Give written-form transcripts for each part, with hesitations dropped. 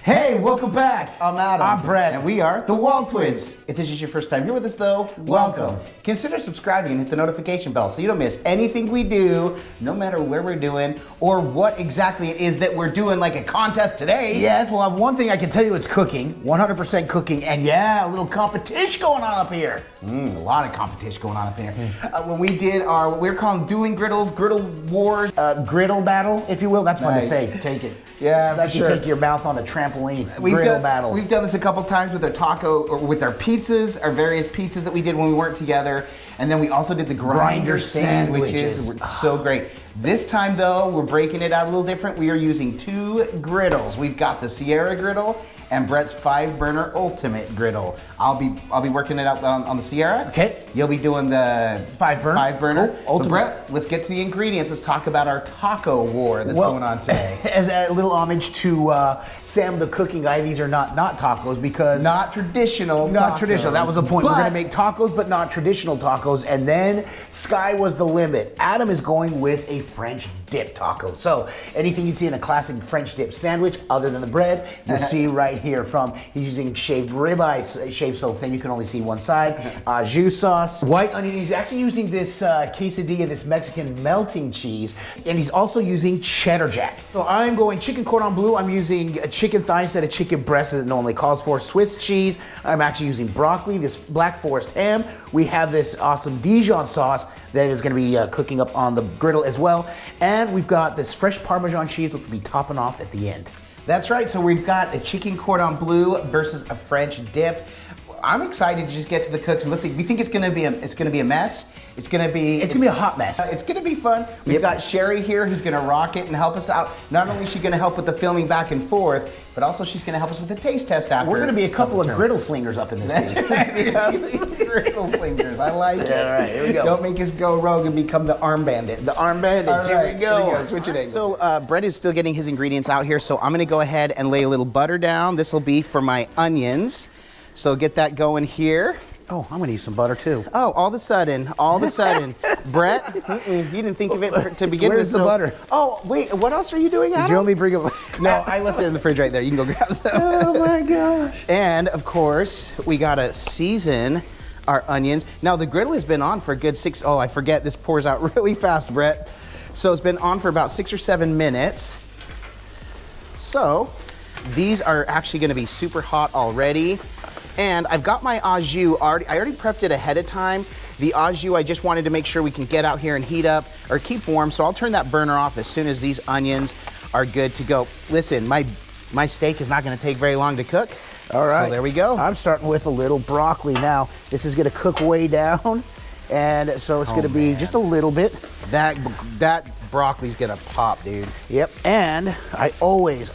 Hey, welcome back. I'm Adam. I'm Brett. And we are the WALTWINS. If this is your first time here with us though, welcome. Consider subscribing and hit the notification bell so you don't miss anything we do, no matter where we're doing or what exactly it is that we're doing, like a contest today. Yes, well, one thing I can tell you, it's cooking, 100% cooking, and yeah, a little competition going on up here. A lot of competition going on up here. When we did our, we're calling dueling griddles, griddle wars. Griddle battle, if you will. That's fun to Nice. say. Take it. Yeah, like for you sure. take your mouth on a trampoline. Griddle battle. We've done this a couple times with our taco, or with our pizzas, our various pizzas that we did when we weren't together. And then we also did the grinder sandwiches. So great. This time though, we're breaking it out a little different. We are using 2 griddles. We've got the Sierra Griddle and Brett's 5-burner Ultimate Griddle. I'll be working it out on the Sierra. Okay. You'll be doing the 5-burner. five-burner. Cool. But Brett, let's get to the ingredients. Let's talk about our taco war that's going on today. As a little homage to Sam the cooking guy, these are not tacos because Not traditional. Not tacos, traditional. That was the point. We're but- gonna make tacos, but not traditional tacos. And then sky was the limit. Adam is going with a French dip taco. So anything you'd see in a classic French dip sandwich, other than the bread, you'll see right here. He's using shaved ribeye, shaved so thin you can only see one side. Au jus sauce, white onion. He's actually using this quesadilla, this Mexican melting cheese, and he's also using cheddar jack. So I'm going chicken cordon bleu. I'm using a chicken thigh instead of chicken breast as it normally calls for. Swiss cheese. I'm actually using broccoli, this Black Forest ham. We have this awesome Dijon sauce that is going to be cooking up on the griddle as well. And we've got this fresh Parmesan cheese, which will be topping off at the end. That's right. So we've got a chicken cordon bleu versus a French dip. I'm excited to just get to the cooks and let's see. We think it's going to be a mess. It's going to be a hot mess. It's going to be fun. We've got Sherry here who's going to rock it and help us out. Not only is she going to help with the filming back and forth, but also she's going to help us with the taste test after. We're going to be a couple of griddle slingers up in this piece. Griddle slingers. I like it. All right, here we go. Don't make us go rogue and become the arm bandits. The arm bandits. All right, Here we go. Switch it. So Brett is still getting his ingredients out here, so I'm going to go ahead and lay a little butter down. This will be for my onions. So get that going here. Oh, I'm gonna use some butter too. Oh, all of a sudden, Brett, you didn't think of it to begin with. Where's the butter? Oh, wait, what else are you doing, Adam? Did you only bring it? No, I left it in the fridge right there. You can go grab some. Oh my gosh. And of course, we gotta season our onions. Now the griddle has been on for a good I forget, this pours out really fast, Brett. So it's been on for about 6 or 7 minutes. So these are actually gonna be super hot already. And I've got my au jus I already prepped it ahead of time. The au jus, I just wanted to make sure we can get out here and heat up or keep warm. So I'll turn that burner off as soon as these onions are good to go. Listen, my steak is not gonna take very long to cook. All right. So there we go. I'm starting with a little broccoli now. This is gonna cook way down. And so it's gonna be just a little bit. That broccoli's gonna pop, dude. Yep, and I always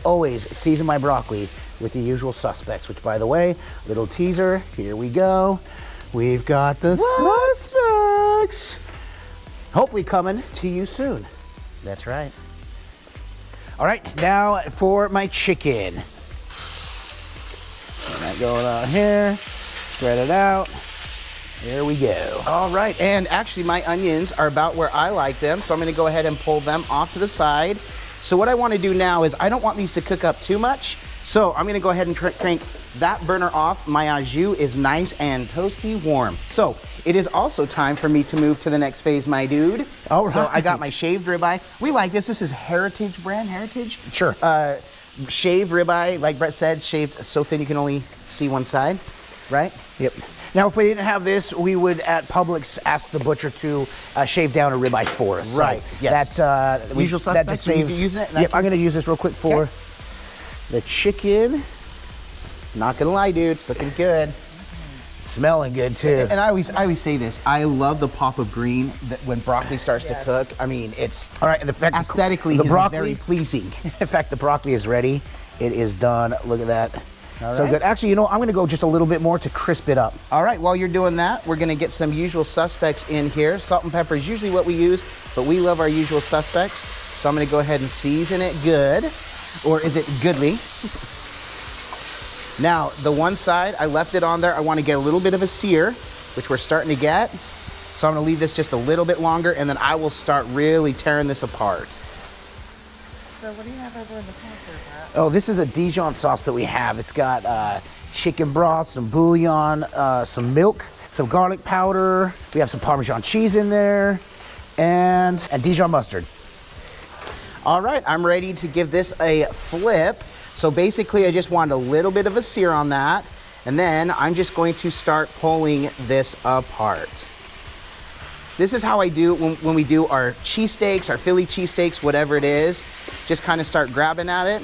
season my broccoli with the usual suspects, which by the way, little teaser, here we go. We've got the suspects. Hopefully coming to you soon. That's right. All right, now for my chicken. Got that going on here, spread it out. There we go. All right, and actually my onions are about where I like them, so I'm gonna go ahead and pull them off to the side. So what I wanna do now is I don't want these to cook up too much, so I'm gonna go ahead and crank that burner off. My au jus is nice and toasty warm. So it is also time for me to move to the next phase, my dude. All right. So I got my shaved ribeye. We like this. This is Heritage brand, Heritage? Sure. Shaved ribeye, like Brett said, shaved so thin you can only see one side, right? Yep. Now, if we didn't have this, we would at Publix ask the butcher to shave down a ribeye for us. Right. So Yes. That's Usual that suspects. just saves. You using it? Yep. I'm going to use this real quick for the chicken. Not gonna lie, dude, it's looking good. Smelling good too. And I always say this. I love the pop of green that when broccoli starts to cook. I mean, it's All right. And in fact, aesthetically the is broccoli, very pleasing. In fact, the broccoli is ready. It is done. Look at that. All So right. good. Actually, you know, I'm going to go just a little bit more to crisp it up. All right, while you're doing that, we're gonna get some usual suspects in here. Salt and pepper is usually what we use, but we love our usual suspects. So I'm gonna go ahead and season it good, or is it goodly? Now, the one side, I left it on there. I wanna get a little bit of a sear, which we're starting to get. So I'm gonna leave this just a little bit longer, and then I will start really tearing this apart. So what do you have over in the pan there, Brett? Oh, this is a Dijon sauce that we have. It's got chicken broth, some bouillon, some milk, some garlic powder. We have some Parmesan cheese in there, and Dijon mustard. All right, I'm ready to give this a flip. So basically, I just want a little bit of a sear on that, and then I'm just going to start pulling this apart. This is how I do when we do our cheesesteaks, our Philly cheesesteaks, whatever it is. Just kind of start grabbing at it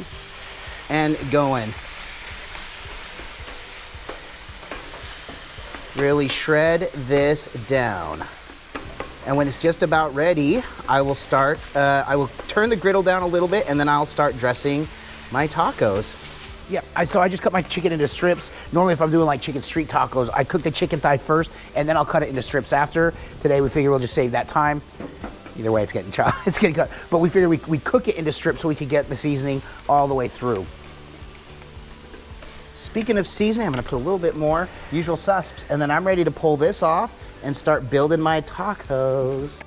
and going. Really shred this down. And when it's just about ready, I will turn the griddle down a little bit, and then I'll start dressing my tacos. Yeah, so I just cut my chicken into strips. Normally if I'm doing like chicken street tacos, I cook the chicken thigh first and then I'll cut it into strips after. Today we figure we'll just save that time. Either way, it's getting chopped, it's getting cut. But we figured we cook it into strips so we could get the seasoning all the way through. Speaking of seasoning, I'm gonna put a little bit more usual suspects, and then I'm ready to pull this off and start building my tacos.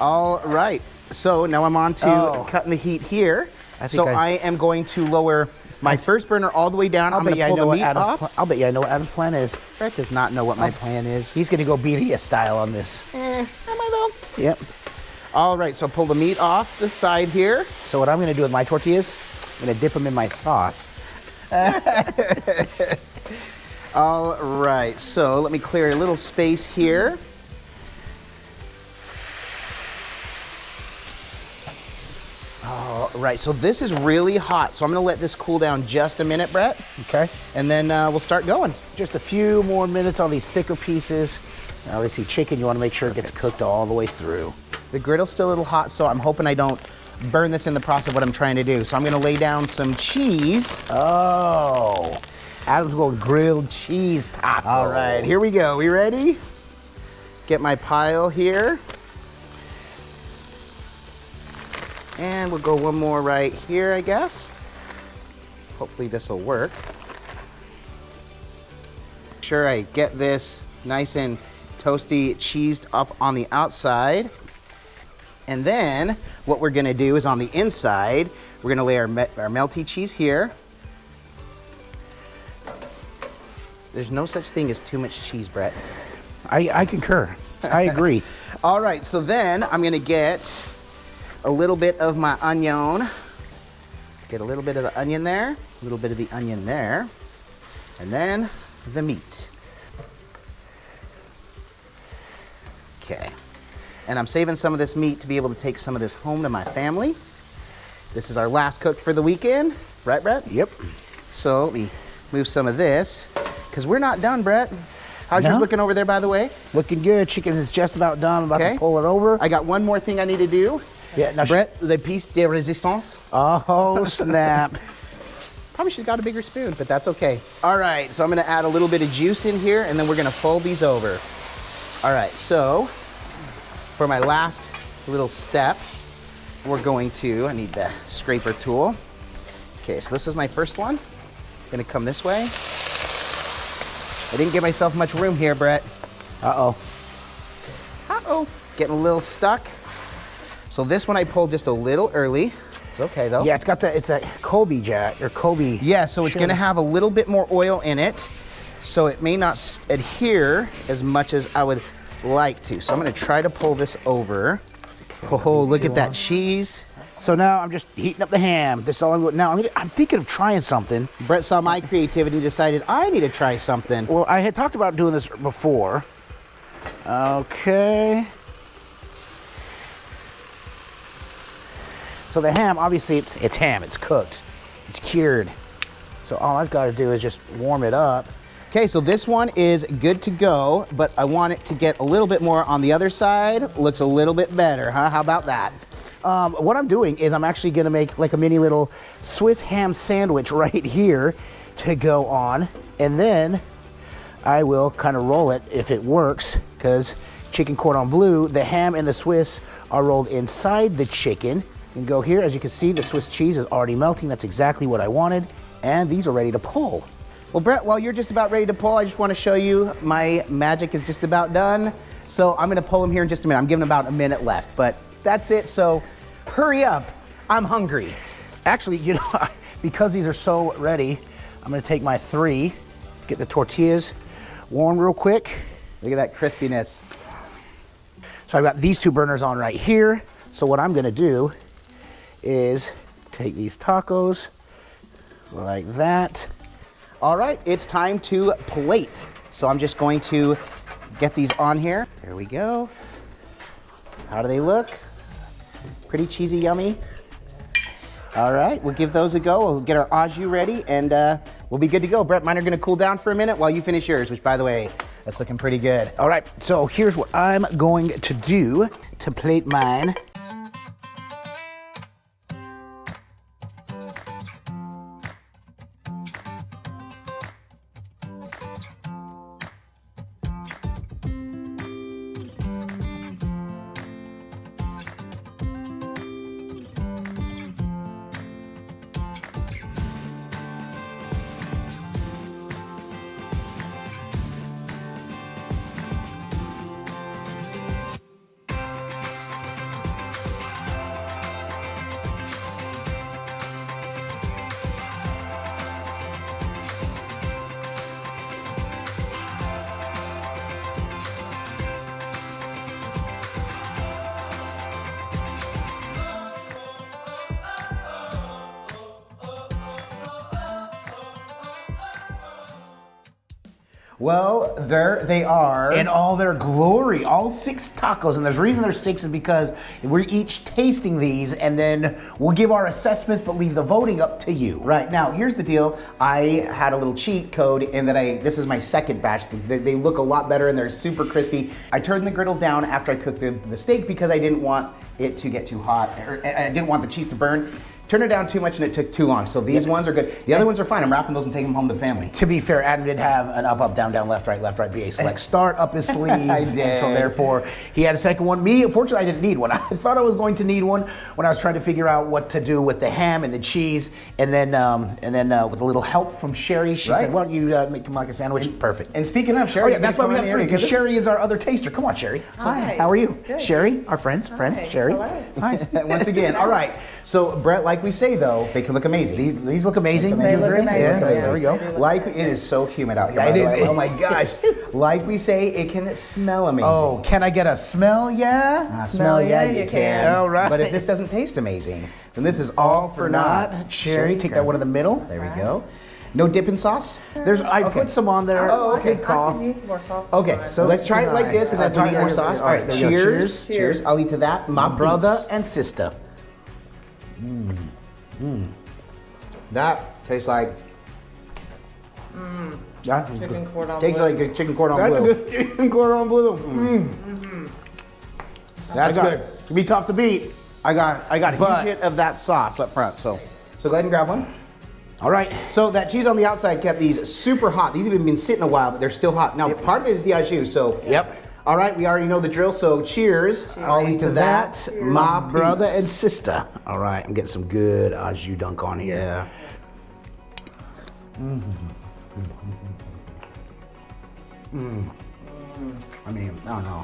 All right, so now I'm on to cutting the heat here. I am going to lower my first burner all the way down. I'm gonna pull the meat off. I'll bet you I know what Adam's plan is. Brett does not know what my plan is. He's gonna go birria style on this. Am I though? Yep. All right, so pull the meat off the side here. So what I'm gonna do with my tortillas, I'm gonna dip them in my sauce. All right, so let me clear a little space here. All right, so this is really hot, so I'm gonna let this cool down just a minute, Brett. Okay. And then we'll start going. Just a few more minutes on these thicker pieces. Now, obviously chicken, you wanna make sure it gets cooked all the way through. The griddle's still a little hot, so I'm hoping I don't burn this in the process of what I'm trying to do. So I'm gonna lay down some cheese. Oh, Adam's going grilled cheese taco. All right, here we go. We ready? Get my pile here. And we'll go one more right here, I guess. Hopefully this will work. Sure, I get this nice and toasty cheesed up on the outside. And then what we're gonna do is on the inside, we're gonna lay our melty cheese here. There's no such thing as too much cheese, Brett. I concur. I agree. All right, so then I'm gonna get a little bit of my onion. Get a little bit of the onion there, a little bit of the onion there, and then the meat. Okay. And I'm saving some of this meat to be able to take some of this home to my family. This is our last cook for the weekend, right, Brett? Yep. So let me move some of this, because we're not done, Brett. How's yours looking over there, by the way? Looking good. Chicken is just about done. I'm about to pull it over. I got one more thing I need to do. Yeah, now Brett, le piece de résistance. Oh, snap. Probably should have got a bigger spoon, but that's okay. All right, so I'm gonna add a little bit of juice in here, and then we're gonna fold these over. All right, so for my last little step, we're going to, I need the scraper tool. Okay, so this is my first one. Gonna come this way. I didn't give myself much room here, Brett. Uh-oh. Uh-oh, getting a little stuck. So this one I pulled just a little early. It's okay though. Yeah, it's a Kobe jack, or Kobe. Yeah, so it's gonna have a little bit more oil in it, so it may not adhere as much as I would like to. So I'm gonna try to pull this over. Oh, look at that cheese. So now I'm just heating up the ham. This is all I'm doing. Now I'm thinking of trying something. Brett saw my creativity and decided I need to try something. Well, I had talked about doing this before. Okay. So the ham, obviously it's ham, it's cooked, it's cured. So all I've got to do is just warm it up. Okay, so this one is good to go, but I want it to get a little bit more on the other side. Looks a little bit better, huh? How about that? What I'm doing is I'm actually gonna make like a mini little Swiss ham sandwich right here to go on. And then I will kind of roll it if it works, because chicken cordon bleu, the ham and the Swiss are rolled inside the chicken. And go here, as you can see, the Swiss cheese is already melting. That's exactly what I wanted. And these are ready to pull. Well, Brett, while you're just about ready to pull, I just want to show you my magic is just about done. So I'm going to pull them here in just a minute. I'm giving about a minute left, but that's it. So hurry up. I'm hungry. Actually, you know, because these are so ready, I'm gonna take my 3, get the tortillas warm real quick. Look at that crispiness. So I've got these 2 burners on right here. So what I'm gonna do is take these tacos like that. All right, it's time to plate. So I'm just going to get these on here. There we go. How do they look? Pretty cheesy, yummy. All right, we'll give those a go. We'll get our au jus ready and we'll be good to go. Brett, mine are gonna cool down for a minute while you finish yours, which by the way, that's looking pretty good. All right, so here's what I'm going to do to plate mine. Well, there they are. In all their glory, all 6 tacos. And there's a reason there's 6 is because we're each tasting these and then we'll give our assessments but leave the voting up to you. Right, now here's the deal. I had a little cheat code in that this is my second batch. They look a lot better and they're super crispy. I turned the griddle down after I cooked the steak because I didn't want it to get too hot, or I didn't want the cheese to burn. Turned it down too much and it took too long. So these ones are good. The other ones are fine. I'm wrapping those and taking them home to the family. To be fair, Adam did have an up, up, down, down, left, right, BA select start up his sleeve. I did. And so therefore, he had a second one. Me, unfortunately, I didn't need one. I thought I was going to need one when I was trying to figure out what to do with the ham and the cheese. And then with a little help from Sherry, she said, why don't you make him like a sandwich? Perfect. And speaking of Sherry, that's why we have 3, because Sherry. Sherry is our other taster. Come on, Sherry. Hi. How are you? Good. Sherry, our friends, Sherry. Hello. Hi. Once again, all right. So Brett, like we say though, they can look amazing. These look amazing. They look amazing. Yeah, Yeah. there we go. Like it is so humid out here. Yeah, by the it way. is. Oh my gosh. Like we say, it can smell amazing. Oh, can I get a smell? Yeah. Smell, yeah, you can. All right. But if this doesn't taste amazing, then this is all for naught. Sherry, take that one in the middle. There we go. No dipping sauce? I put some on there. Oh, okay. Good I call. can use more sauce. Okay, so let's try it like this and then I'll we'll eat more sauce. All right, there you go. cheers. Cheers. I'll eat to that. My Brother beats. and sister. That tastes like Yeah. Chicken cordon tastes bleu. like a chicken cordon That's a bleu. good chicken cordon bleu. That's good. It'd be tough to beat. I got a But- huge hit of that sauce up front. So go ahead and grab one. All right. So that cheese on the outside kept these super hot. These have been sitting a while, but they're still hot. Now part of it is the au jus. So Yep. All right, we already know the drill. So cheers. I'll eat to that. my brother peeps. and sister. All right, I'm getting some good au jus dunk on here. Yeah. I mean, I don't know.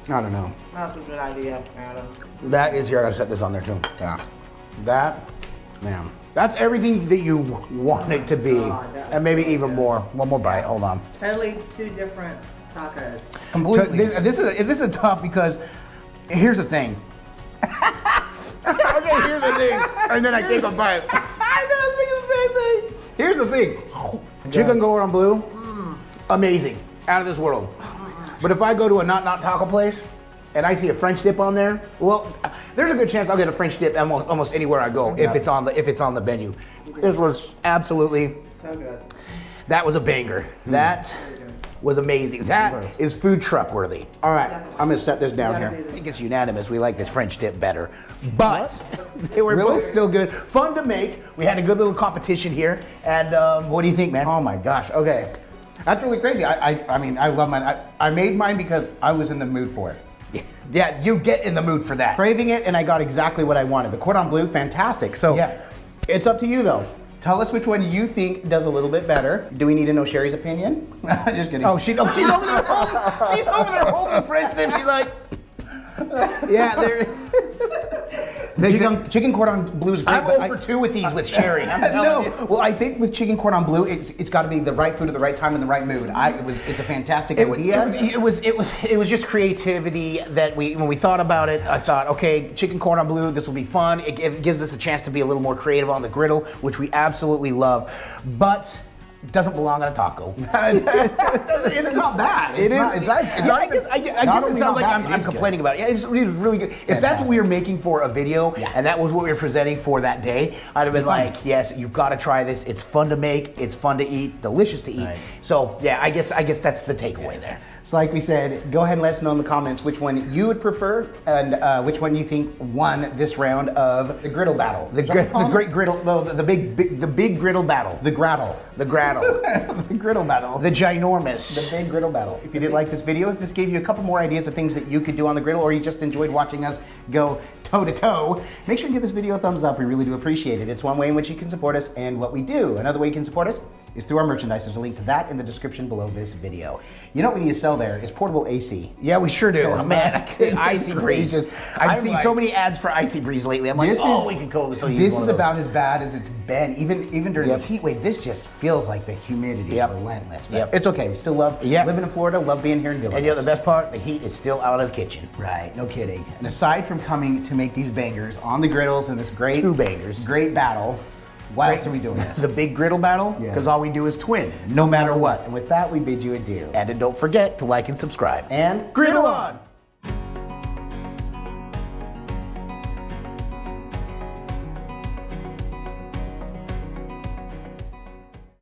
I don't know. That's a good idea, Adam. That is here. I gotta set this on there too. Yeah, That, man. that's everything that you want it to be, and maybe even more. One more bite. Hold on. Totally 2 different tacos. Completely. This is tough because here's the thing. Okay, here's the thing, and then I take a bite. I know, thinking the same thing. Here's the thing. Chicken cordon bleu, amazing, out of this world. But if I go to a not taco place and I see a French dip on there, well, there's a good chance I'll get a French dip almost anywhere I go if it's on the menu. This was absolutely, So good. that was a banger. That was amazing. That is food truck worthy. All right, I'm gonna set this down Gotta here. do I think it's unanimous. We like this French dip better, but they were Really? both still good. Fun to make. We had a good little competition here. And what do you think, man? Oh my gosh. Okay, that's really crazy. I mean, I love mine. I made mine because I was in the mood for it. Yeah, you get in the mood for that. Craving it, and I got exactly what I wanted. The cordon bleu, fantastic. So Yeah. it's up to you though. Tell us which one you think does a little bit better. Do we need to know Sherry's opinion? Just kidding. Oh, she's over there holding, she's over there holding the French dip. She's like, yeah, there. Chicken cordon bleu is great. I'm but 0 for 2 with these with sherry. I'm telling no, you. well, I think with chicken cordon bleu, it's got to be the right food at the right time in the right mood. It's a fantastic idea. It was just creativity that when we thought about it, I thought, okay, chicken cordon bleu, this will be fun. It gives us a chance to be a little more creative on the griddle, which we absolutely love, but it doesn't belong on a taco. It's not bad. It is. I guess it sounds like I'm complaining about it. Yeah, it's really good. If that's what we were making for a video, and that was what we were presenting for that day, I'd have been like, yes, you've got to try this. It's fun to make. It's fun to eat. Delicious to eat. Right. So yeah, I guess that's the takeaway there. So like we said, go ahead and let us know in the comments which one you would prefer and which one you think won this round of the griddle battle. The great griddle, the big griddle battle. The graddle. The graddle. The griddle battle. The ginormous. The big griddle battle. If you did like this video, if this gave you a couple more ideas of things that you could do on the griddle, or you just enjoyed watching us go toe to toe, make sure to give this video a thumbs up. We really do appreciate it. It's one way in which you can support us and what we do. Another way you can support us is through our merchandise. There's a link to that in the description below this video. You know what we need to sell there is portable AC. Yeah, we sure do. Oh, man, Icy Breeze. I've seen like, so many ads for Icy Breeze lately. I'm like, we could go. So this is about as bad as it's been. Even during the heat wave, this just feels like the humidity is relentless. But it's okay. We still love living in Florida, love being here and doing it. And you know the best part? The heat is still out of the kitchen. Right, no kidding. And aside from coming to make these bangers on the griddles and this great battle, why else are we doing this? The big griddle battle? Because all we do is twin, no matter what. And with that, we bid you adieu. And don't forget to like and subscribe. And griddle on!